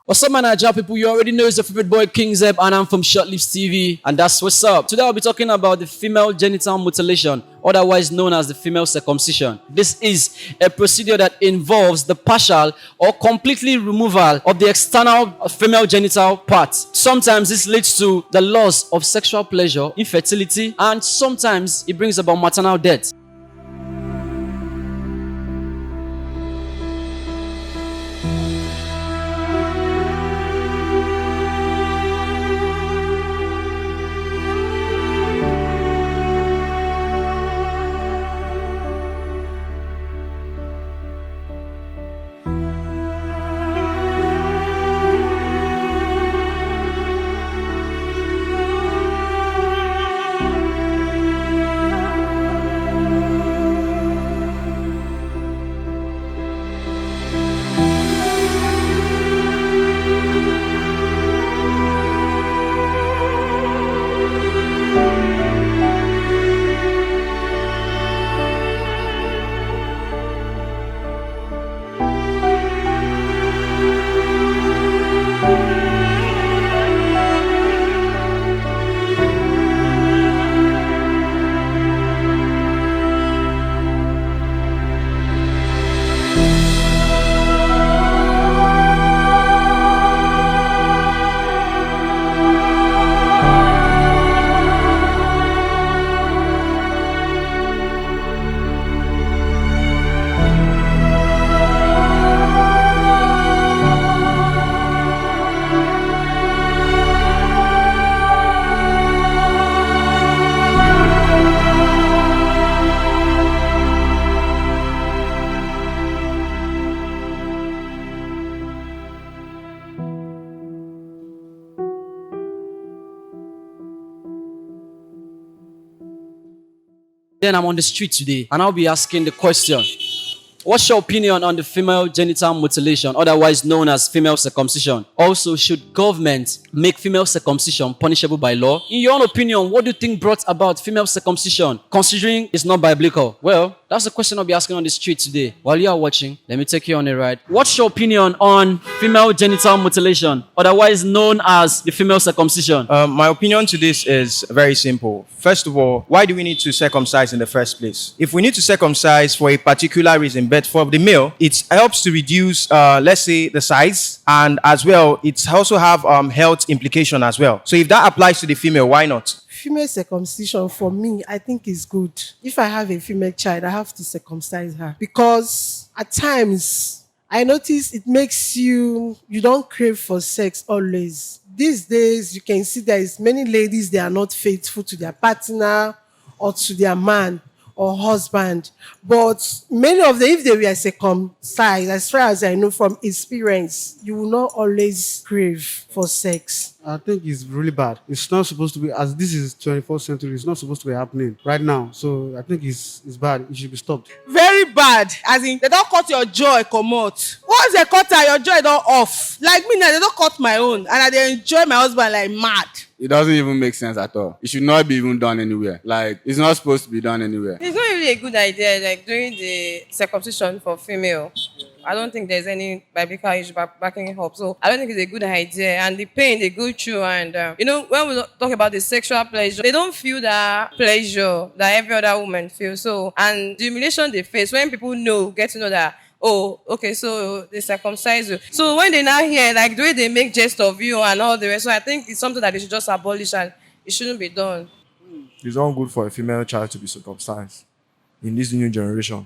What's up, my Nigeria people? You already know it's your favorite boy, King Zeb, and I'm from ShutlipsTV, and that's what's up. Today, I'll be talking about the female genital mutilation, otherwise known as the female circumcision. This is a procedure that involves the partial or completely removal of the external female genital part. Sometimes this leads to the loss of sexual pleasure, infertility, and sometimes it brings about maternal death. Then I'm on the street today and I'll be asking the question, what's your opinion on the female genital mutilation, otherwise known as female circumcision? Also, should government make female circumcision punishable by law? In your own opinion, what do you think brought about female circumcision, considering it's not biblical? Well, that's the question I'll be asking on the street today. While you are watching, let me take you on a ride. What's your opinion on female genital mutilation, otherwise known as the female circumcision? My opinion to this is very simple. First of all, why do we need to circumcise in the first place? If we need to circumcise for a particular reason, but for the male, it helps to reduce, let's say, the size, and as well, it also have health implication as well. So if that applies to the female, why not? Female circumcision, for me, I think is good. If I have a female child, I have to circumcise her. Because at times, I notice it makes you don't crave for sex always. These days, you can see there is many ladies, they are not faithful to their partner or to their man or husband. But many of them, if they were circumcised, as far as I know from experience, you will not always crave for sex. I think it's really bad. It's not supposed to be, as this is 21st century, it's not supposed to be happening right now. So I think it's bad. It should be stopped. Very bad. As in, they don't cut your jaw, come out. Once they cut her, your jaw don't off. Like me now, they don't cut my own. And I dey enjoy my husband like mad. It doesn't even make sense at all. It should not be even done anywhere. Like, it's not supposed to be done anywhere. It's not really a good idea, like doing the circumcision for female. I don't think there's any biblical issue backing it up. So I don't think it's a good idea. And the pain they go through, and when we talk about the sexual pleasure, they don't feel that pleasure that every other woman feels. So, and the humiliation they face when people get to know that, oh, okay, so they circumcise you. So when they now hear, like, the way they make jest of you and all the rest, so I think it's something that they should just abolish, and it shouldn't be done. It's not good for a female child to be circumcised in this new generation.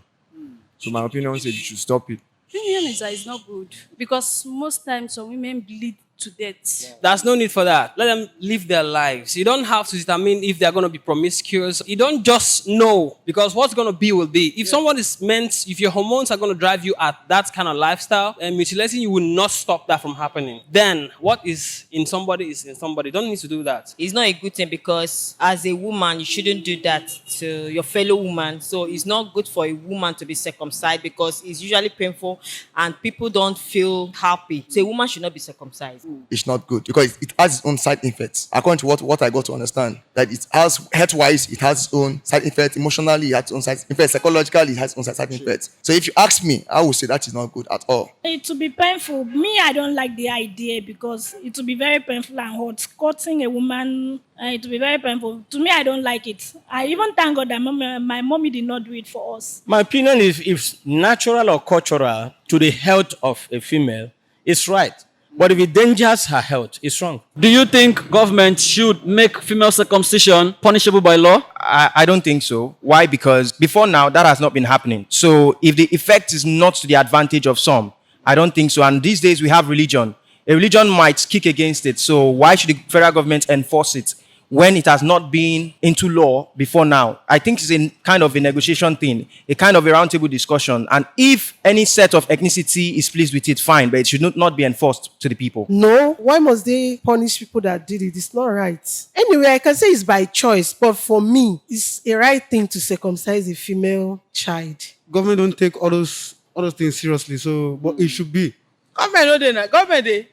So my opinion is you should stop it. Opinion is that it's not good because most times some women bleed to death. There's no need for that. Let them live their lives. You don't have to determine if they're going to be promiscuous. You don't just know, because what's going to be will be. If someone is meant, if your hormones are going to drive you at that kind of lifestyle, and mutilating you will not stop that from happening. Then what is in somebody is in somebody. You don't need to do that. It's not a good thing, because as a woman, you shouldn't do that to your fellow woman. So it's not good for a woman to be circumcised, because it's usually painful and people don't feel happy. So a woman should not be circumcised. it's not good because it has its own side effects. According to what I got to understand, that it has health-wise, it has its own side effects. Emotionally, it has its own side effects. Psychologically, it has its own side effects. So if you ask me, I would say that is not good at all. It will be painful. Me, I don't like the idea because it will be very painful and hot. Cutting a woman, it will be very painful. To me, I don't like it. I even thank God that my mommy did not do it for us. My opinion is if natural or cultural to the health of a female, it's right. But if it endangers her health, it's wrong. Do you think government should make female circumcision punishable by law? I don't think so. Why? Because before now, that has not been happening. So if the effect is not to the advantage of some, I don't think so. And these days we have religion. A religion might kick against it. So why should the federal government enforce it when it has not been into law before now? I think it's a kind of a negotiation thing, a kind of a roundtable discussion. And if any set of ethnicity is pleased with it, fine, but it should not be enforced to the people. No, why must they punish people that did it? It's not right. Anyway, I can say it's by choice, but for me, it's a right thing to circumcise a female child. Government don't take all those things seriously, so but it should be. Government no dey na. Government dey.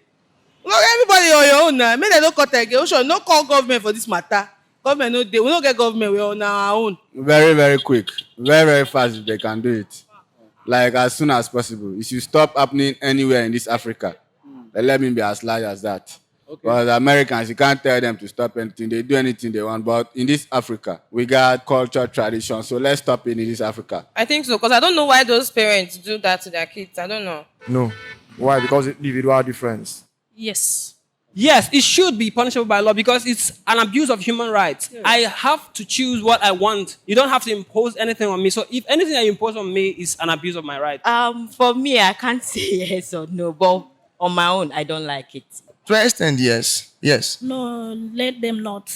Look, everybody on your own now. Make dem no cut again. We should not call government for this matter. Government no dey. We no get government. We on our own. Very, very quick. Very, very fast if they can do it. Like as soon as possible. It should stop happening anywhere in this Africa. Let me be as large as that. Okay. But the Americans, you can't tell them to stop anything. They do anything they want. But in this Africa, we got culture, tradition. So let's stop it in this Africa. I think so, because I don't know why those parents do that to their kids. I don't know. No. Why? Because individual difference. Yes. Yes, it should be punishable by law because it's an abuse of human rights. Yeah. I have to choose what I want. You don't have to impose anything on me. So if anything that you impose on me is an abuse of my right. For me, I can't say yes or no, but on my own, I don't like it. To an extent, yes. Yes. No, let them not.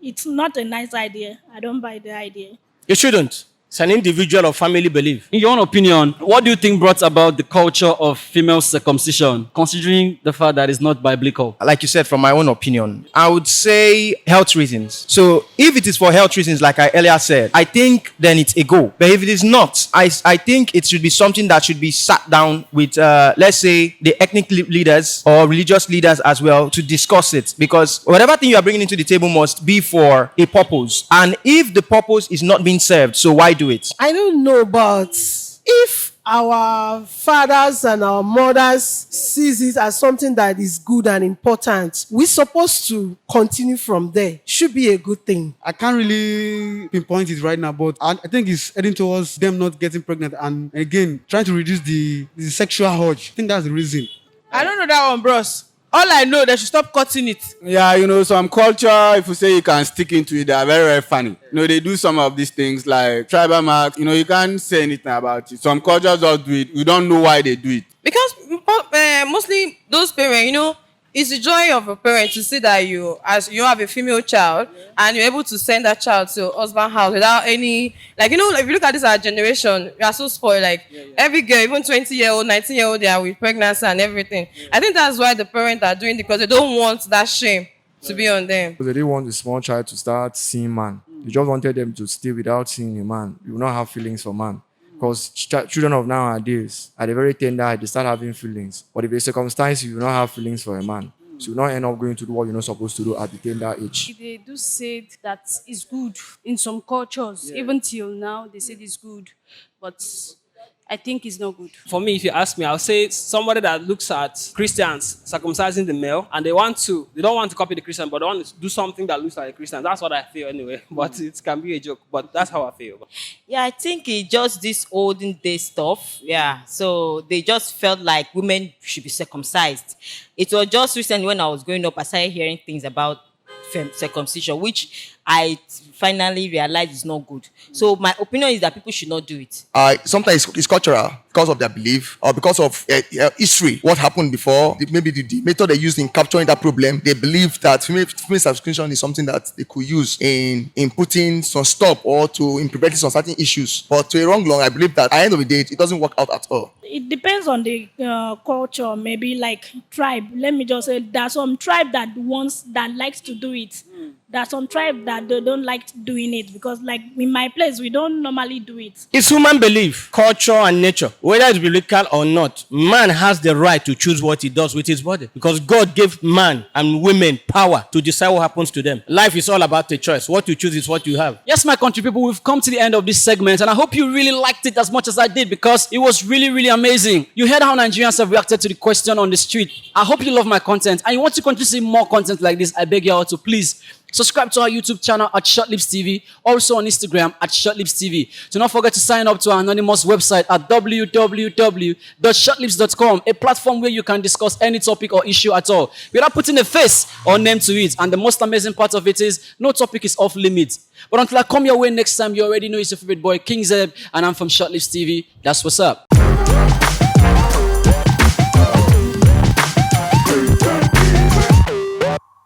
It's not a nice idea. I don't buy the idea. You shouldn't. It's an individual or family belief. In your own opinion, what do you think brought about the culture of female circumcision, considering the fact that it's not biblical? Like you said, from my own opinion, I would say health reasons. So if it is for health reasons, like I earlier said, I think then it's a go. But if it is not, I think it should be something that should be sat down with, let's say, the ethnic leaders or religious leaders as well to discuss it. Because whatever thing you are bringing into the table must be for a purpose. And if the purpose is not being served, so why do it? I don't know, but if our fathers and our mothers sees it as something that is good and important, we're supposed to continue from there. Should be a good thing. I can't really pinpoint it right now, but I think it's heading towards them not getting pregnant and again trying to reduce the sexual urge. I think that's the reason. I don't know that one, bros. All I know, they should stop cutting it. Yeah, some culture, if you say you can stick into it, they are very, very funny. They do some of these things like tribal marks. You can't say anything about it. Some cultures just do it. We don't know why they do it. Because mostly those parents, it's the joy of a parent to see that you have a female child and you're able to send that child to your husband's house without any, if you look at this our generation, we are so spoiled. Every girl, even 20-year-old, 19-year-old, they are with pregnancy and everything. I think that's why the parents are doing it, because they don't want that shame to be on them. Because they didn't want the small child to start seeing man. They just wanted them to stay without seeing a man. You will not have feelings for man. Because children of nowadays, at a very tender age, they start having feelings. But if they circumcise you, will not have feelings for a man. So you will not end up going to do what you're not supposed to do at the tender age. They do say that it's good in some cultures. Yeah. Even till now, they say it's good. But I think it's not good. For me, if you ask me, I'll say somebody that looks at Christians circumcising the male and they don't want to copy the Christian, but they want to do something that looks like a Christian. That's what I feel anyway. But it can be a joke, but that's how I feel. Yeah, I think it's just this olden day stuff. Yeah, so they just felt like women should be circumcised. It was just recently when I was growing up, I started hearing things about circumcision, which I finally realized is not good. So my opinion is that people should not do it. Sometimes it's cultural because of their belief or because of history. What happened before, maybe the method they used in capturing that problem. They believe that female circumcision is something that they could use in putting some stop or in preventing some certain issues. But to a wrong, I believe that at the end of the day, it doesn't work out at all. It depends on the culture, maybe like tribe. Let me just say there's some tribe that likes to do it. There are some tribes that they don't like doing it because, like in my place, we don't normally do it. It's human belief, culture, and nature. Whether it's biblical or not, man has the right to choose what he does with his body because God gave man and women power to decide what happens to them. Life is all about a choice. What you choose is what you have. Yes, my country people, we've come to the end of this segment, and I hope you really liked it as much as I did because it was really, really amazing. You heard how Nigerians have reacted to the question on the street. I hope you love my content and you want to continue to see more content like this. I beg you all to please subscribe to our YouTube channel at ShutlipsTV, also on Instagram at ShutlipsTV. Do not forget to sign up to our anonymous website at www.shutlips.com, a platform where you can discuss any topic or issue at all without putting a face or name to it. And the most amazing part of it is no topic is off limits. But until I come your way next time, you already know it's your favorite boy, King Zeb, and I'm from ShutlipsTV. That's what's up.